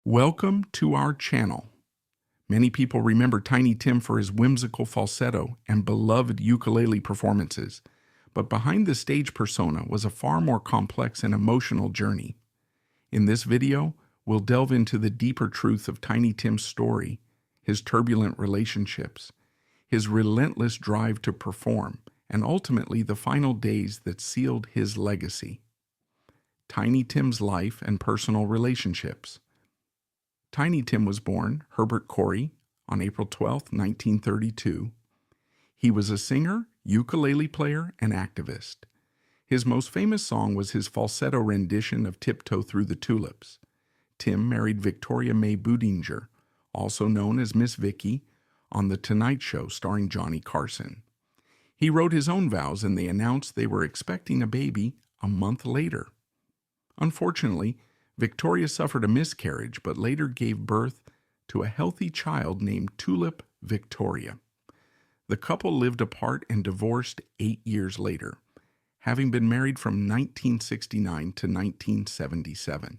Welcome to our channel. Many people remember Tiny Tim for his whimsical falsetto and beloved ukulele performances, but behind the stage persona was a far more complex and emotional journey. In this video, we'll delve into the deeper truth of Tiny Tim's story, his turbulent relationships, his relentless drive to perform, and ultimately the final days that sealed his legacy. Tiny Tim's life and personal relationships. Tiny Tim was born Herbert Corey on April 12, 1932. He was a singer, ukulele player, and activist. His most famous song was his falsetto rendition of Tiptoe Through the Tulips. Tim married Victoria May Budinger, also known as Miss Vicky, on The Tonight Show starring Johnny Carson. He wrote his own vows and they announced they were expecting a baby a month later. Unfortunately, Victoria suffered a miscarriage but later gave birth to a healthy child named Tulip Victoria. The couple lived apart and divorced 8 years later, having been married from 1969 to 1977.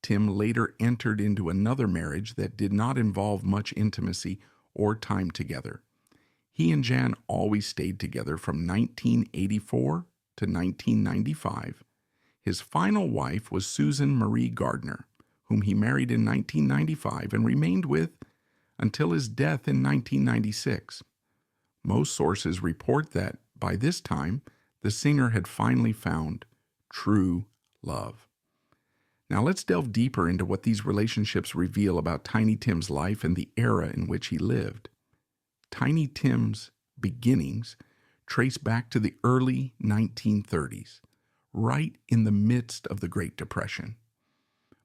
Tim later entered into another marriage that did not involve much intimacy or time together. He and Jan always stayed together from 1984 to 1995. His final wife was Susan Marie Gardner, whom he married in 1995 and remained with until his death in 1996. Most sources report that, by this time, the singer had finally found true love. Now let's delve deeper into what these relationships reveal about Tiny Tim's life and the era in which he lived. Tiny Tim's beginnings trace back to the early 1930s. Right in the midst of the Great Depression.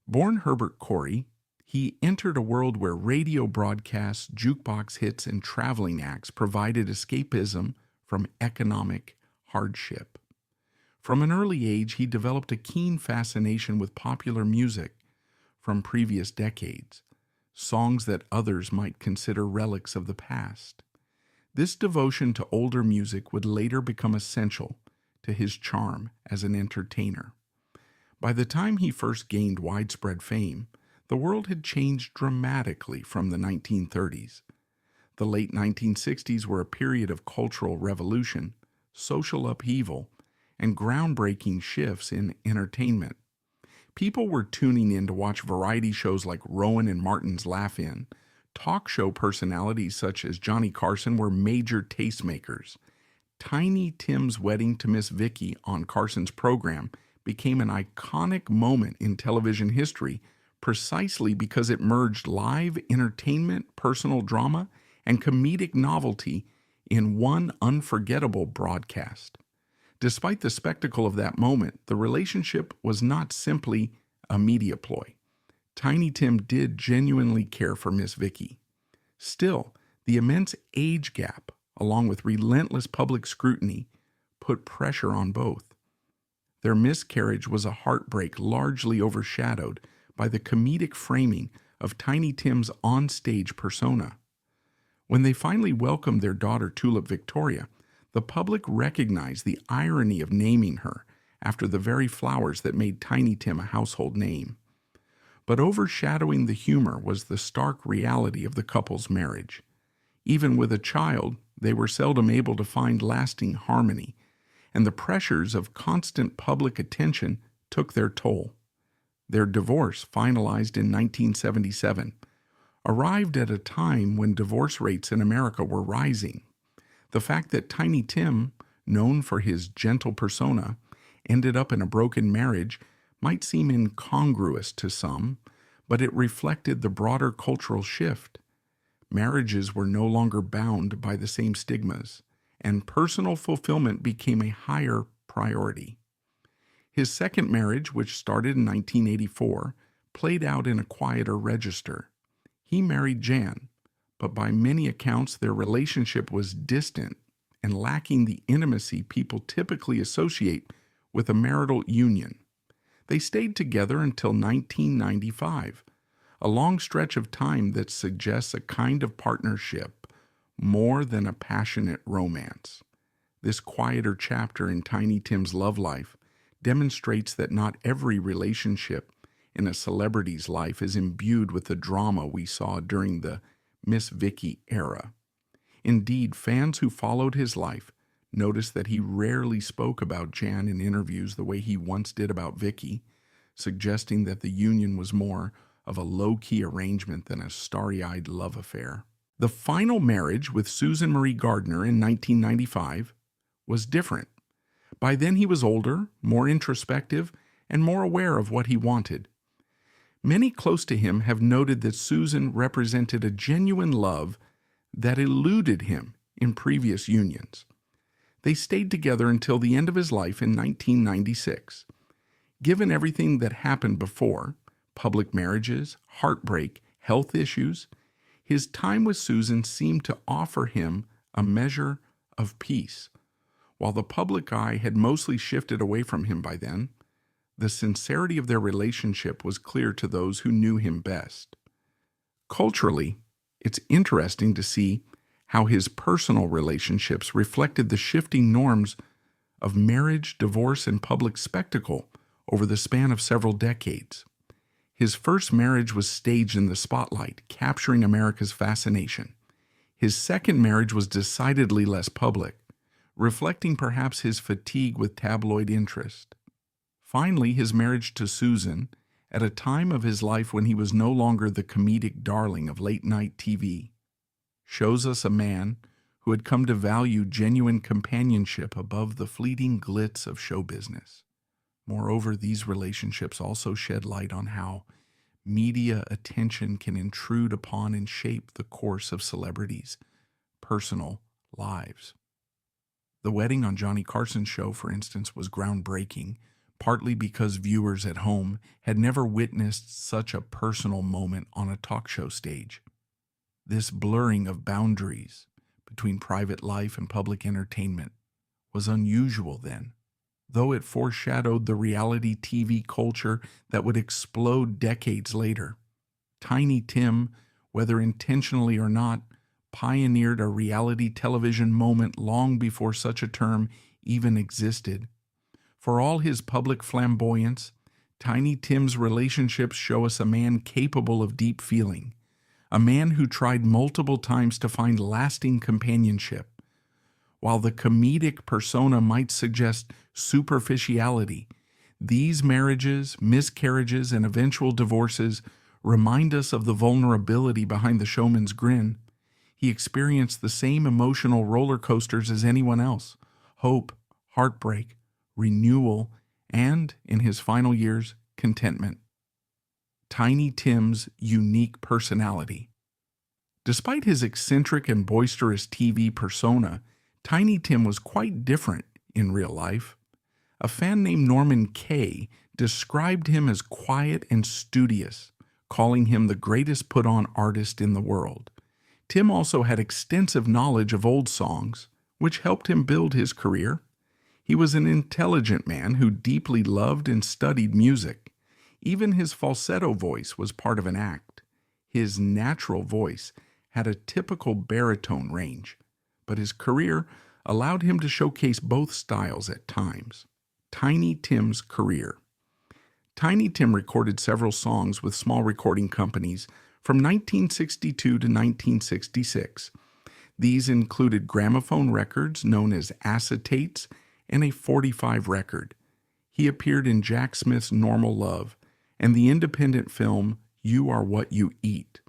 Born Herbert Corey, he entered a world where radio broadcasts, jukebox hits, and traveling acts provided escapism from economic hardship. From an early age, he developed a keen fascination with popular music from previous decades, songs that others might consider relics of the past. This devotion to older music would later become essential to his charm as an entertainer. By the time he first gained widespread fame, the world had changed dramatically from the 1930s. The late 1960s were a period of cultural revolution, social upheaval, and groundbreaking shifts in entertainment. People were tuning in to watch variety shows like Rowan and Martin's Laugh-In. Talk show personalities such as Johnny Carson were major tastemakers. Tiny Tim's wedding to Miss Vicky on Carson's program became an iconic moment in television history precisely because it merged live entertainment, personal drama, and comedic novelty in one unforgettable broadcast. Despite the spectacle of that moment, the relationship was not simply a media ploy. Tiny Tim did genuinely care for Miss Vicky. Still, the immense age gap along with relentless public scrutiny, put pressure on both. Their miscarriage was a heartbreak largely overshadowed by the comedic framing of Tiny Tim's on-stage persona. When they finally welcomed their daughter Tulip Victoria, the public recognized the irony of naming her after the very flowers that made Tiny Tim a household name. But overshadowing the humor was the stark reality of the couple's marriage. Even with a child, they were seldom able to find lasting harmony, and the pressures of constant public attention took their toll. Their divorce, finalized in 1977, arrived at a time when divorce rates in America were rising. The fact that Tiny Tim, known for his gentle persona, ended up in a broken marriage might seem incongruous to some, but it reflected the broader cultural shift. Marriages were no longer bound by the same stigmas, and personal fulfillment became a higher priority. His second marriage, which started in 1984, played out in a quieter register. He married Jan, but by many accounts their relationship was distant and lacking the intimacy people typically associate with a marital union. They stayed together until 1995. A long stretch of time that suggests a kind of partnership more than a passionate romance. This quieter chapter in Tiny Tim's love life demonstrates that not every relationship in a celebrity's life is imbued with the drama we saw during the Miss Vicky era. Indeed, fans who followed his life noticed that he rarely spoke about Jan in interviews the way he once did about Vicky, suggesting that the union was more of a low-key arrangement than a starry-eyed love affair. The final marriage with Susan Marie Gardner in 1995 was different. By then he was older, more introspective, and more aware of what he wanted. Many close to him have noted that Susan represented a genuine love that eluded him in previous unions. They stayed together until the end of his life in 1996. Given everything that happened before, public marriages, heartbreak, health issues, his time with Susan seemed to offer him a measure of peace. While the public eye had mostly shifted away from him by then, the sincerity of their relationship was clear to those who knew him best. Culturally, it's interesting to see how his personal relationships reflected the shifting norms of marriage, divorce, and public spectacle over the span of several decades. His first marriage was staged in the spotlight, capturing America's fascination. His second marriage was decidedly less public, reflecting perhaps his fatigue with tabloid interest. Finally, his marriage to Susan, at a time of his life when he was no longer the comedic darling of late-night TV, shows us a man who had come to value genuine companionship above the fleeting glitz of show business. Moreover, these relationships also shed light on how media attention can intrude upon and shape the course of celebrities' personal lives. The wedding on Johnny Carson's show, for instance, was groundbreaking, partly because viewers at home had never witnessed such a personal moment on a talk show stage. This blurring of boundaries between private life and public entertainment was unusual then, though it foreshadowed the reality TV culture that would explode decades later. Tiny Tim, whether intentionally or not, pioneered a reality television moment long before such a term even existed. For all his public flamboyance, Tiny Tim's relationships show us a man capable of deep feeling, a man who tried multiple times to find lasting companionship. While the comedic persona might suggest superficiality, these marriages, miscarriages, and eventual divorces remind us of the vulnerability behind the showman's grin. He experienced the same emotional roller coasters as anyone else: hope, heartbreak, renewal, and, in his final years, contentment. Tiny Tim's unique personality. Despite his eccentric and boisterous TV persona, Tiny Tim was quite different in real life. A fan named Norman Kay described him as quiet and studious, calling him the greatest put-on artist in the world. Tim also had extensive knowledge of old songs, which helped him build his career. He was an intelligent man who deeply loved and studied music. Even his falsetto voice was part of an act. His natural voice had a typical baritone range, but his career allowed him to showcase both styles at times. Tiny Tim's career. Tiny Tim recorded several songs with small recording companies from 1962 to 1966. These included gramophone records known as acetates and a 45 record. He appeared in Jack Smith's Normal Love and the independent film You Are What You Eat.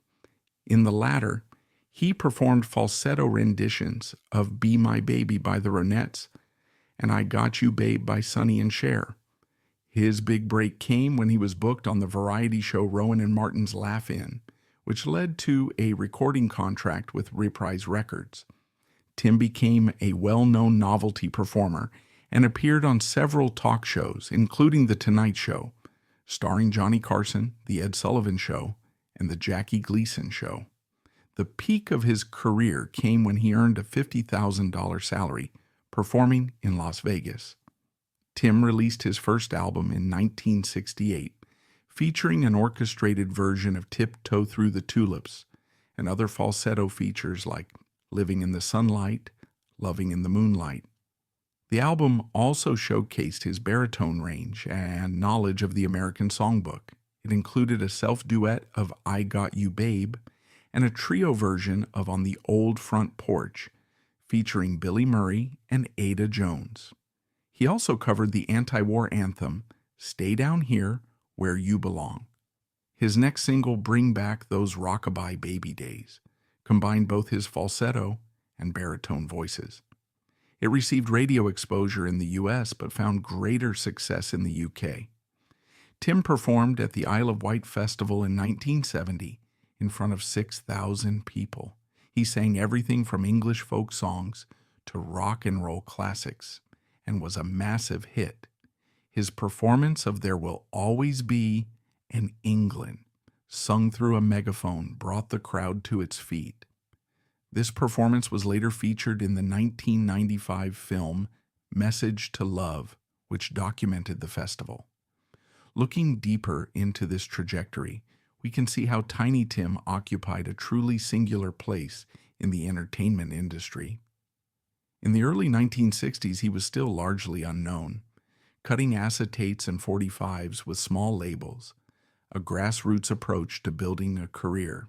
In the latter, he performed falsetto renditions of Be My Baby by the Ronettes and I Got You Babe by Sonny and Cher. His big break came when he was booked on the variety show Rowan and Martin's Laugh-In, which led to a recording contract with Reprise Records. Tim became a well-known novelty performer and appeared on several talk shows, including The Tonight Show, starring Johnny Carson, The Ed Sullivan Show, and The Jackie Gleason Show. The peak of his career came when he earned a $50,000 salary performing in Las Vegas. Tim released his first album in 1968, featuring an orchestrated version of Tiptoe Through the Tulips and other falsetto features like Living in the Sunlight, Loving in the Moonlight. The album also showcased his baritone range and knowledge of the American songbook. It included a self-duet of I Got You Babe and a trio version of On the Old Front Porch, featuring Billy Murray and Ada Jones. He also covered the anti-war anthem, Stay Down Here, Where You Belong. His next single, Bring Back Those Rockabye Baby Days, combined both his falsetto and baritone voices. It received radio exposure in the U.S. but found greater success in the U.K. Tim performed at the Isle of Wight Festival in 1970 in front of 6,000 people. He sang everything from English folk songs to rock and roll classics and was a massive hit. His performance of There Will Always Be an England, sung through a megaphone, brought the crowd to its feet. This performance was later featured in the 1995 film Message to Love, which documented the festival. Looking deeper into this trajectory, we can see how Tiny Tim occupied a truly singular place in the entertainment industry. In the early 1960s, he was still largely unknown, cutting acetates and 45s with small labels, a grassroots approach to building a career.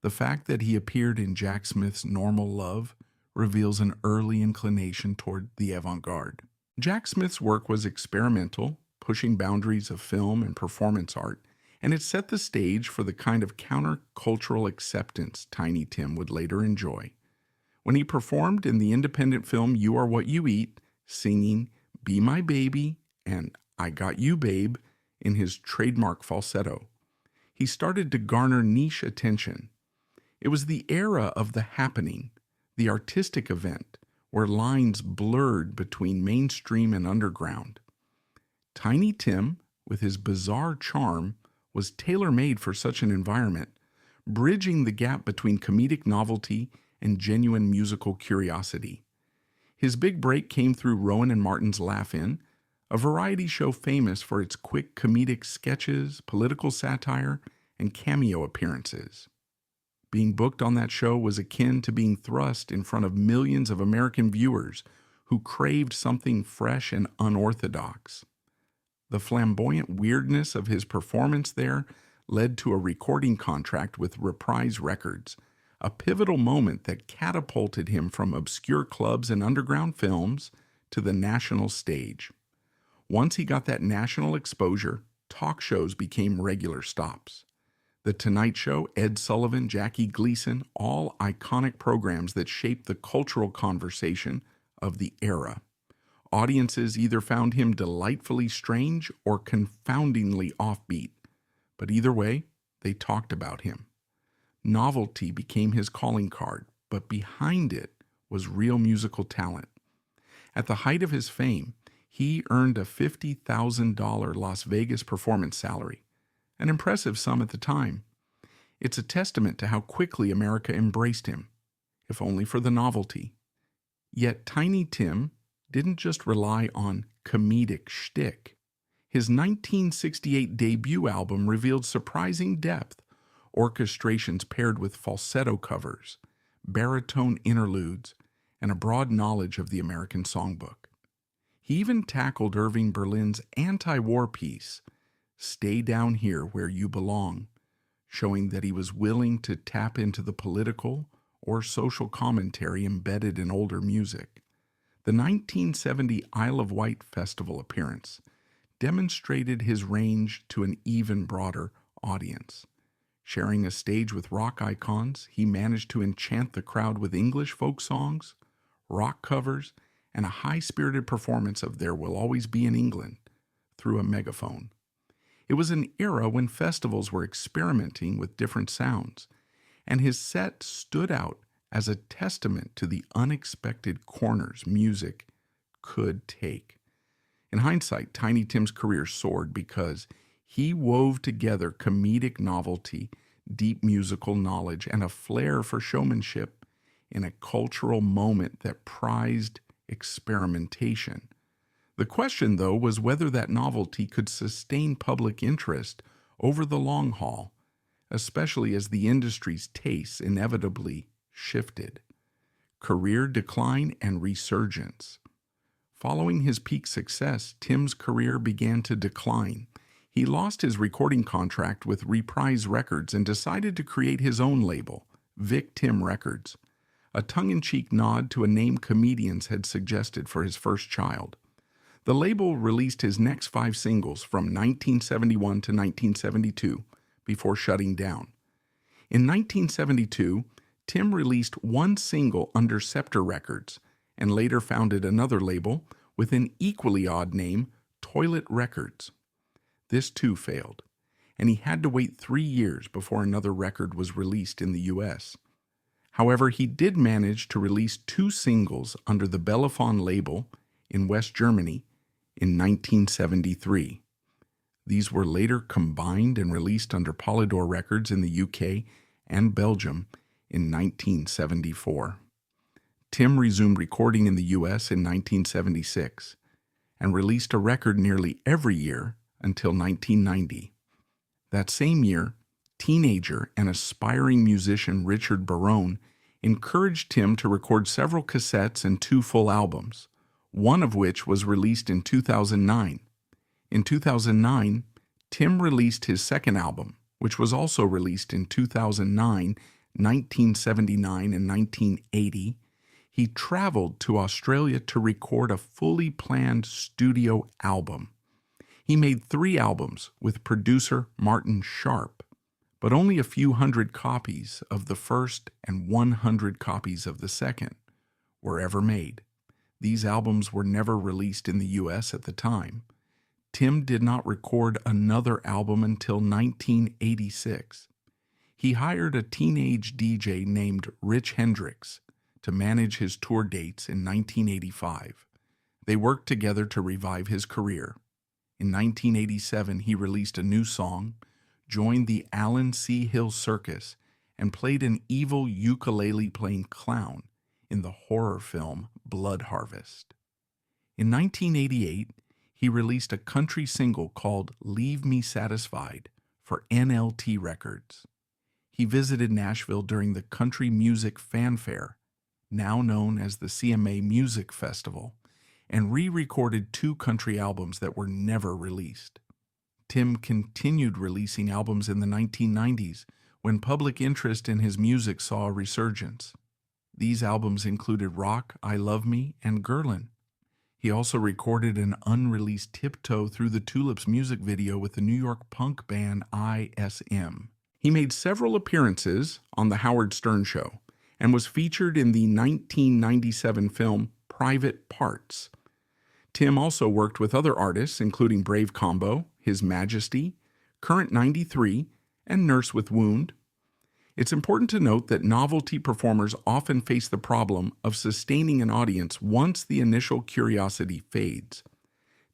The fact that he appeared in Jack Smith's Normal Love reveals an early inclination toward the avant-garde. Jack Smith's work was experimental, pushing boundaries of film and performance art, and it set the stage for the kind of countercultural acceptance Tiny Tim would later enjoy. When he performed in the independent film You Are What You Eat, singing Be My Baby and I Got You Babe in his trademark falsetto, he started to garner niche attention. It was the era of the happening, the artistic event, where lines blurred between mainstream and underground. Tiny Tim, with his bizarre charm, was tailor-made for such an environment, bridging the gap between comedic novelty and genuine musical curiosity. His big break came through Rowan and Martin's Laugh-In, a variety show famous for its quick comedic sketches, political satire, and cameo appearances. Being booked on that show was akin to being thrust in front of millions of American viewers who craved something fresh and unorthodox. The flamboyant weirdness of his performance there led to a recording contract with Reprise Records, a pivotal moment that catapulted him from obscure clubs and underground films to the national stage. Once he got that national exposure, talk shows became regular stops. The Tonight Show, Ed Sullivan, Jackie Gleason, all iconic programs that shaped the cultural conversation of the era. Audiences either found him delightfully strange or confoundingly offbeat, but either way, they talked about him. Novelty became his calling card, but behind it was real musical talent. At the height of his fame, he earned a $50,000 Las Vegas performance salary, an impressive sum at the time. It's a testament to how quickly America embraced him, if only for the novelty. Yet Tiny Tim didn't just rely on comedic shtick. His 1968 debut album revealed surprising depth, orchestrations paired with falsetto covers, baritone interludes, and a broad knowledge of the American songbook. He even tackled Irving Berlin's anti-war piece, Stay Down Here Where You Belong, showing that he was willing to tap into the political or social commentary embedded in older music. The 1970 Isle of Wight Festival appearance demonstrated his range to an even broader audience. Sharing a stage with rock icons, he managed to enchant the crowd with English folk songs, rock covers, and a high-spirited performance of There Will Always Be an England through a megaphone. It was an era when festivals were experimenting with different sounds, and his set stood out as a testament to the unexpected corners music could take. In hindsight, Tiny Tim's career soared because he wove together comedic novelty, deep musical knowledge, and a flair for showmanship in a cultural moment that prized experimentation. The question, though, was whether that novelty could sustain public interest over the long haul, especially as the industry's tastes inevitably shifted. Career decline and resurgence. Following his peak success, Tim's career began to decline. He lost his recording contract with Reprise Records and decided to create his own label, Vic Tim Records, a tongue-in-cheek nod to a name comedians had suggested for his first child. The label released his next 5 singles from 1971 to 1972 before shutting down. In 1972, Tim released 1 single under Scepter Records and later founded another label with an equally odd name, Toilet Records. This too failed, and he had to wait 3 years before another record was released in the U.S. However, he did manage to release 2 singles under the Bellafon label in West Germany in 1973. These were later combined and released under Polydor Records in the UK and Belgium in 1974. Tim resumed recording in the U.S. in 1976 and released a record nearly every year until 1990. That same year, teenager and aspiring musician Richard Barone encouraged Tim to record several cassettes and 2 full albums, one of which was released in 2009. In 2009, Tim released his second album, which was also released in 2009, 1979, and 1980. He traveled to Australia to record a fully planned studio album. He made 3 albums with producer Martin Sharp, but only a few hundred copies of the first and 100 copies of the second were ever made. These albums were never released in the U.S. at the time. Tim did not record another album until 1986. He hired a teenage DJ named Rich Hendricks to manage his tour dates in 1985. They worked together to revive his career. In 1987, he released a new song, joined the Allen C. Hill Circus, and played an evil ukulele-playing clown in the horror film Blood Harvest. In 1988, he released a country single called Leave Me Satisfied for NLT Records. He visited Nashville during the Country Music Fanfare, now known as the CMA Music Festival, and re-recorded 2 country albums that were never released. Tim continued releasing albums in the 1990s when public interest in his music saw a resurgence. These albums included Rock, I Love Me, and Gerlin. He also recorded an unreleased Tiptoe Through the Tulips music video with the New York punk band ISM. He made several appearances on The Howard Stern Show and was featured in the 1997 film Private Parts. Tim also worked with other artists including Brave Combo, His Majesty, Current 93, and Nurse with Wound. It's important to note that novelty performers often face the problem of sustaining an audience once the initial curiosity fades.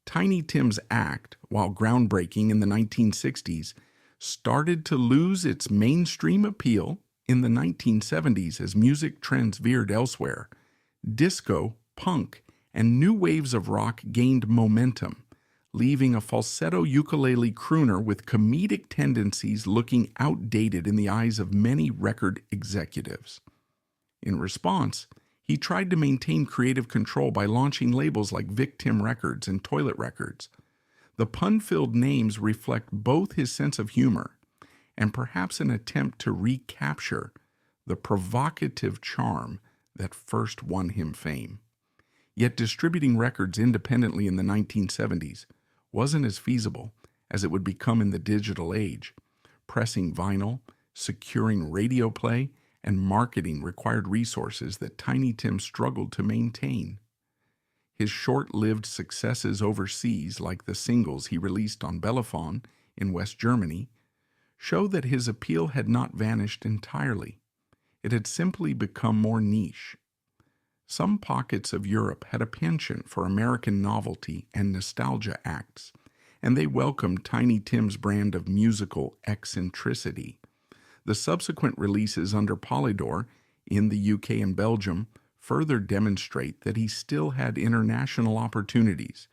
Tiny Tim's act, while groundbreaking in the 1960s, started to lose its mainstream appeal in the 1970s as music trends veered elsewhere. Disco, punk, and new waves of rock gained momentum, leaving a falsetto ukulele crooner with comedic tendencies looking outdated in the eyes of many record executives. In response, he tried to maintain creative control by launching labels like Vic Tim Records and Toilet Records. The pun-filled names reflect both his sense of humor and perhaps an attempt to recapture the provocative charm that first won him fame. Yet distributing records independently in the 1970s wasn't as feasible as it would become in the digital age. Pressing vinyl, securing radio play, and marketing required resources that Tiny Tim struggled to maintain. His short-lived successes overseas, like the singles he released on Bellafon in West Germany, show that his appeal had not vanished entirely. It had simply become more niche. Some pockets of Europe had a penchant for American novelty and nostalgia acts, and they welcomed Tiny Tim's brand of musical eccentricity. The subsequent releases under Polydor in the UK and Belgium further demonstrate that he still had international opportunities,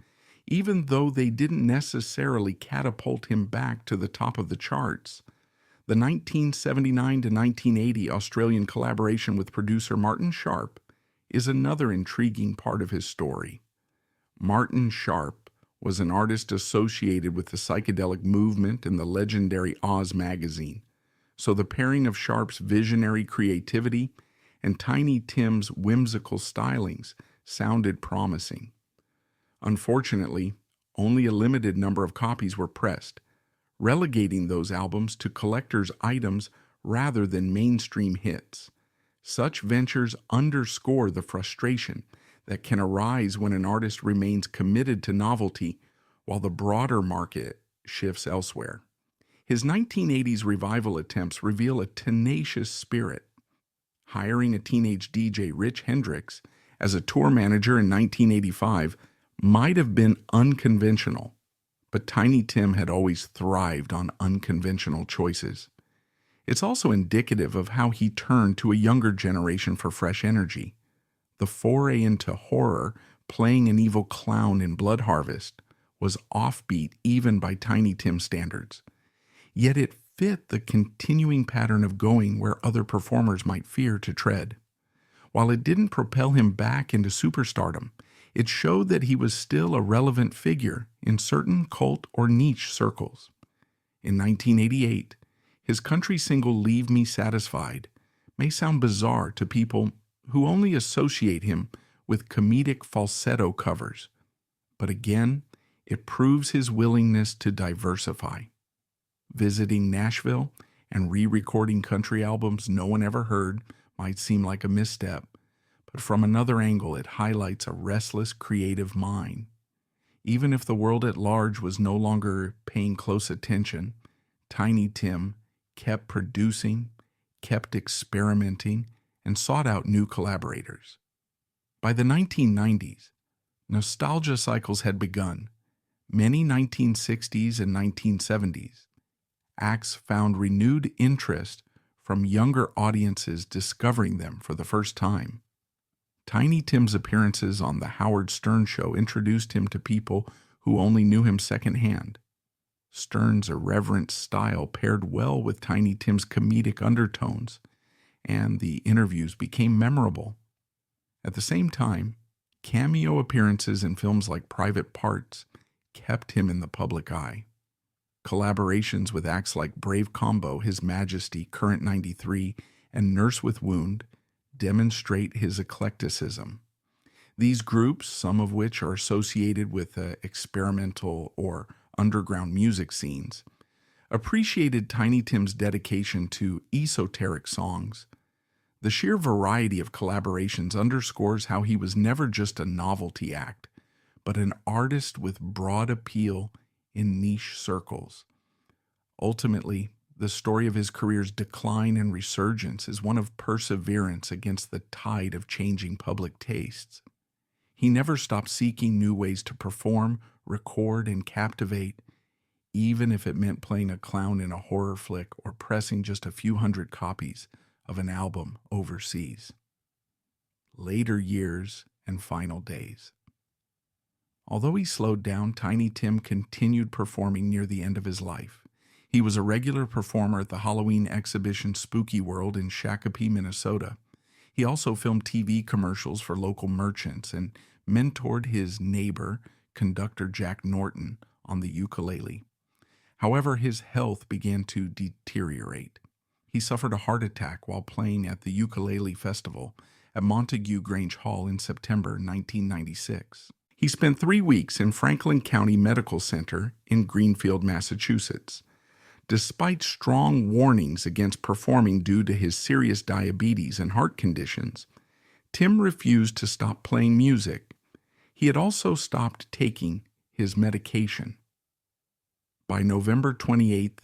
even though they didn't necessarily catapult him back to the top of the charts. The 1979 to 1980 Australian collaboration with producer Martin Sharp is another intriguing part of his story. Martin Sharp was an artist associated with the psychedelic movement and the legendary Oz magazine, so the pairing of Sharp's visionary creativity and Tiny Tim's whimsical stylings sounded promising. Unfortunately, only a limited number of copies were pressed, relegating those albums to collector's items rather than mainstream hits. Such ventures underscore the frustration that can arise when an artist remains committed to novelty while the broader market shifts elsewhere. His 1980s revival attempts reveal a tenacious spirit. Hiring a teenage DJ, Rich Hendricks, as a tour manager in 1985 might have been unconventional, but Tiny Tim had always thrived on unconventional choices. It's also indicative of how he turned to a younger generation for fresh energy. The foray into horror, playing an evil clown in Blood Harvest, was offbeat even by Tiny Tim standards. Yet it fit the continuing pattern of going where other performers might fear to tread. While it didn't propel him back into superstardom, it showed that he was still a relevant figure in certain cult or niche circles. In 1988, his country single Leave Me Satisfied may sound bizarre to people who only associate him with comedic falsetto covers, but again, it proves his willingness to diversify. Visiting Nashville and re-recording country albums no one ever heard might seem like a misstep, but from another angle it highlights a restless creative mind. Even if the world at large was no longer paying close attention, Tiny Tim kept producing, kept experimenting, and sought out new collaborators. By the 1990s, nostalgia cycles had begun. Many 1960s and 1970s acts found renewed interest from younger audiences discovering them for the first time. Tiny Tim's appearances on The Howard Stern Show introduced him to people who only knew him secondhand. Stern's irreverent style paired well with Tiny Tim's comedic undertones, and the interviews became memorable. At the same time, cameo appearances in films like Private Parts kept him in the public eye. Collaborations with acts like Brave Combo, His Majesty, Current 93, and Nurse with Wound demonstrate his eclecticism. These groups, some of which are associated with experimental or underground music scenes, appreciated Tiny Tim's dedication to esoteric songs. The sheer variety of collaborations underscores how he was never just a novelty act, but an artist with broad appeal in niche circles. Ultimately, the story of his career's decline and resurgence is one of perseverance against the tide of changing public tastes. He never stopped seeking new ways to perform, record, and captivate, even if it meant playing a clown in a horror flick or pressing just a few hundred copies of an album overseas. Later years and final days. Although he slowed down, Tiny Tim continued performing near the end of his life. He was a regular performer at the Halloween exhibition Spooky World in Shakopee, Minnesota. He also filmed TV commercials for local merchants and mentored his neighbor, conductor Jack Norton, on the ukulele. However, his health began to deteriorate. He suffered a heart attack while playing at the Ukulele Festival at Montague Grange Hall in September 1996. He spent 3 weeks in Franklin County Medical Center in Greenfield, Massachusetts. Despite strong warnings against performing due to his serious diabetes and heart conditions, Tim refused to stop playing music. He had also stopped taking his medication. By November 28,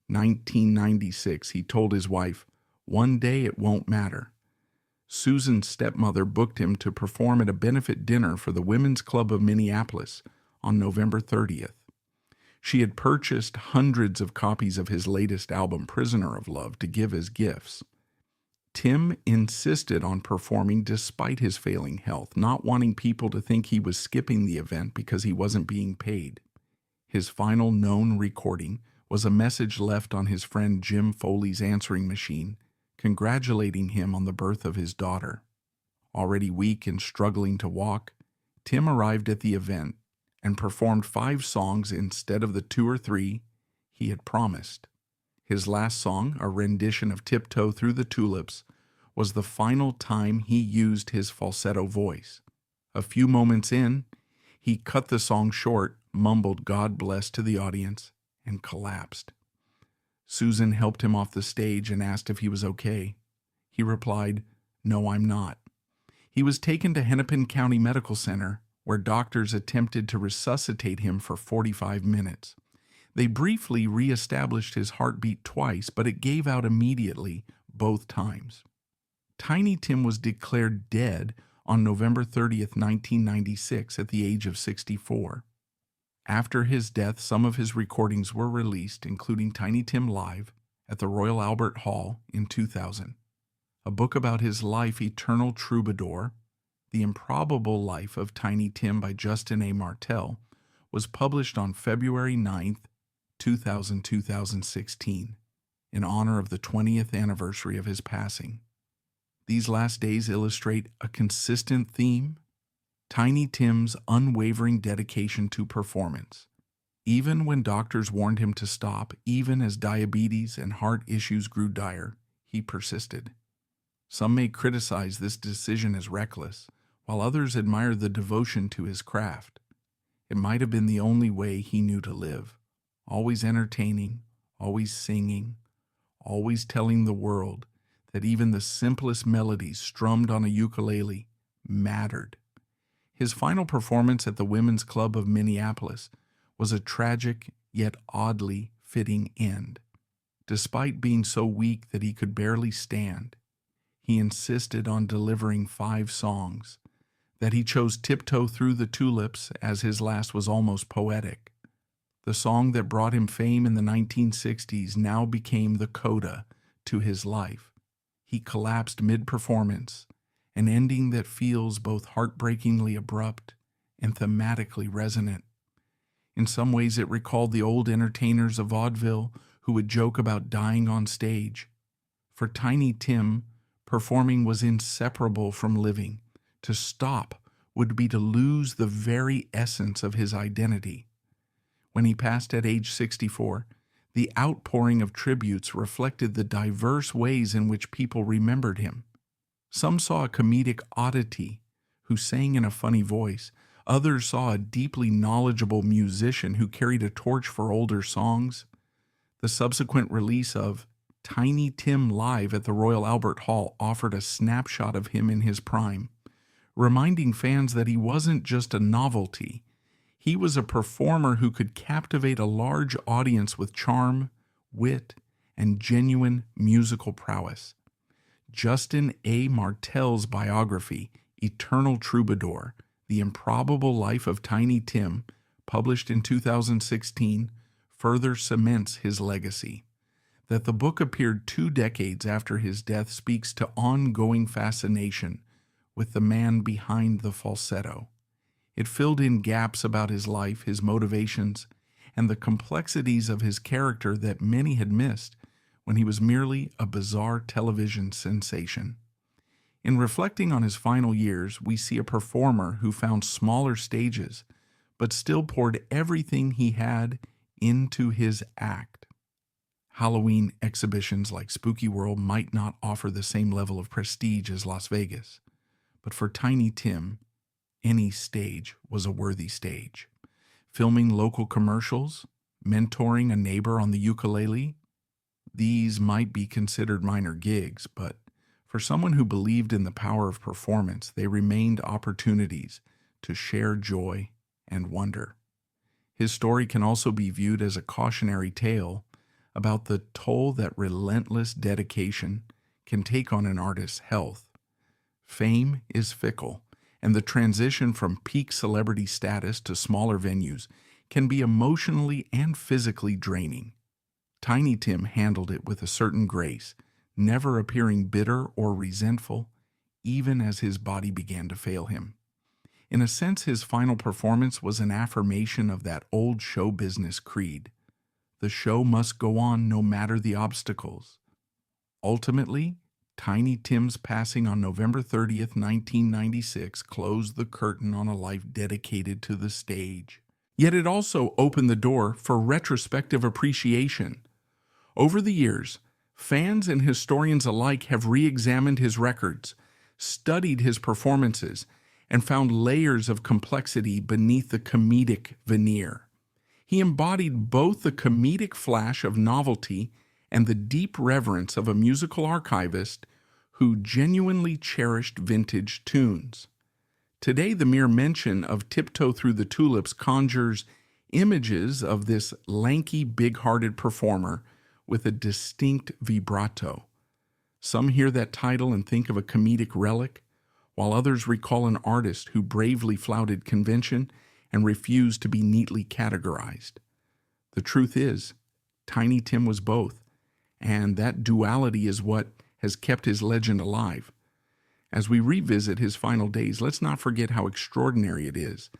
1996, he told his wife, "One day it won't matter." Susan's stepmother booked him to perform at a benefit dinner for the Women's Club of Minneapolis on November 30th. She had purchased hundreds of copies of his latest album, Prisoner of Love, to give as gifts. Tim insisted on performing despite his failing health, not wanting people to think he was skipping the event because he wasn't being paid. His final known recording was a message left on his friend Jim Foley's answering machine, congratulating him on the birth of his daughter. Already weak and struggling to walk, Tim arrived at the event, and performed 5 songs instead of the 2 or 3 he had promised. His last song, a rendition of Tiptoe Through the Tulips, was the final time he used his falsetto voice. A few moments in, he cut the song short, mumbled "God bless" to the audience, and collapsed. Susan helped him off the stage and asked if he was okay. He replied, "No, I'm not." He was taken to Hennepin County Medical Center, where doctors attempted to resuscitate him for 45 minutes. They briefly reestablished his heartbeat twice, but it gave out immediately both times. Tiny Tim was declared dead on November 30th, 1996, at the age of 64. After his death, some of his recordings were released, including Tiny Tim Live at the Royal Albert Hall in 2000. A book about his life, Eternal Troubadour, The Improbable Life of Tiny Tim by Justin A. Martell, was published on February 9th, 2016, in honor of the 20th anniversary of his passing. These last days illustrate a consistent theme: Tiny Tim's unwavering dedication to performance. Even when doctors warned him to stop, even as diabetes and heart issues grew dire, he persisted. Some may criticize this decision as reckless, while others admire the devotion to his craft. It might have been the only way he knew to live, always entertaining, always singing, always telling the world that even the simplest melodies strummed on a ukulele mattered. His final performance at the Women's Club of Minneapolis was a tragic yet oddly fitting end. Despite being so weak that he could barely stand, he insisted on delivering 5 songs. That he chose Tiptoe Through the Tulips as his last was almost poetic. The song that brought him fame in the 1960s now became the coda to his life. He collapsed mid-performance, an ending that feels both heartbreakingly abrupt and thematically resonant. In some ways it recalled the old entertainers of vaudeville who would joke about dying on stage. For Tiny Tim, performing was inseparable from living. To stop would be to lose the very essence of his identity. When he passed at age 64, the outpouring of tributes reflected the diverse ways in which people remembered him. Some saw a comedic oddity who sang in a funny voice. Others saw a deeply knowledgeable musician who carried a torch for older songs. The subsequent release of Tiny Tim Live at the Royal Albert Hall offered a snapshot of him in his prime, reminding fans that he wasn't just a novelty. He was a performer who could captivate a large audience with charm, wit, and genuine musical prowess. Justin A. Martell's biography, Eternal Troubadour, The Improbable Life of Tiny Tim, published in 2016, further cements his legacy. That the book appeared 2 decades after his death speaks to ongoing fascination with the man behind the falsetto. It filled in gaps about his life, his motivations, and the complexities of his character that many had missed when he was merely a bizarre television sensation. In reflecting on his final years, we see a performer who found smaller stages, but still poured everything he had into his act. Halloween exhibitions like Spooky World might not offer the same level of prestige as Las Vegas, but for Tiny Tim, any stage was a worthy stage. Filming local commercials, mentoring a neighbor on the ukulele, these might be considered minor gigs, but for someone who believed in the power of performance, they remained opportunities to share joy and wonder. His story can also be viewed as a cautionary tale about the toll that relentless dedication can take on an artist's health. Fame is fickle, and the transition from peak celebrity status to smaller venues can be emotionally and physically draining. Tiny Tim handled it with a certain grace, never appearing bitter or resentful, even as his body began to fail him. In a sense, his final performance was an affirmation of that old show business creed. The show must go on no matter the obstacles. Ultimately, Tiny Tim's passing on November 30th, 1996 closed the curtain on a life dedicated to the stage. Yet it also opened the door for retrospective appreciation. Over the years, fans and historians alike have re-examined his records, studied his performances, and found layers of complexity beneath the comedic veneer. He embodied both the comedic flash of novelty and the deep reverence of a musical archivist who genuinely cherished vintage tunes. Today, the mere mention of Tiptoe Through the Tulips conjures images of this lanky, big-hearted performer with a distinct vibrato. Some hear that title and think of a comedic relic, while others recall an artist who bravely flouted convention and refused to be neatly categorized. The truth is, Tiny Tim was both, and that duality is what has kept his legend alive. As we revisit his final days, let's not forget how extraordinary it is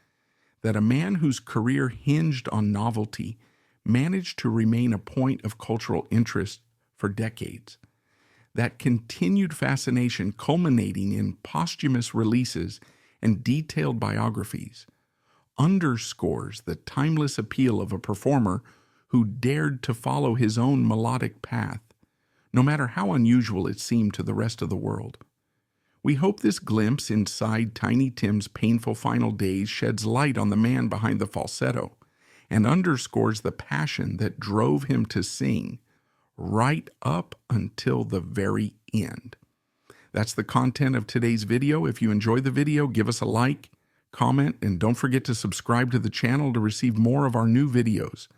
that a man whose career hinged on novelty managed to remain a point of cultural interest for decades. That continued fascination culminating in posthumous releases and detailed biographies underscores the timeless appeal of a performer who dared to follow his own melodic path, no matter how unusual it seemed to the rest of the world. We hope this glimpse inside Tiny Tim's painful final days sheds light on the man behind the falsetto and underscores the passion that drove him to sing right up until the very end. That's the content of today's video. If you enjoyed the video, give us a like, comment, and don't forget to subscribe to the channel to receive more of our new videos.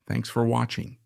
Thanks for watching.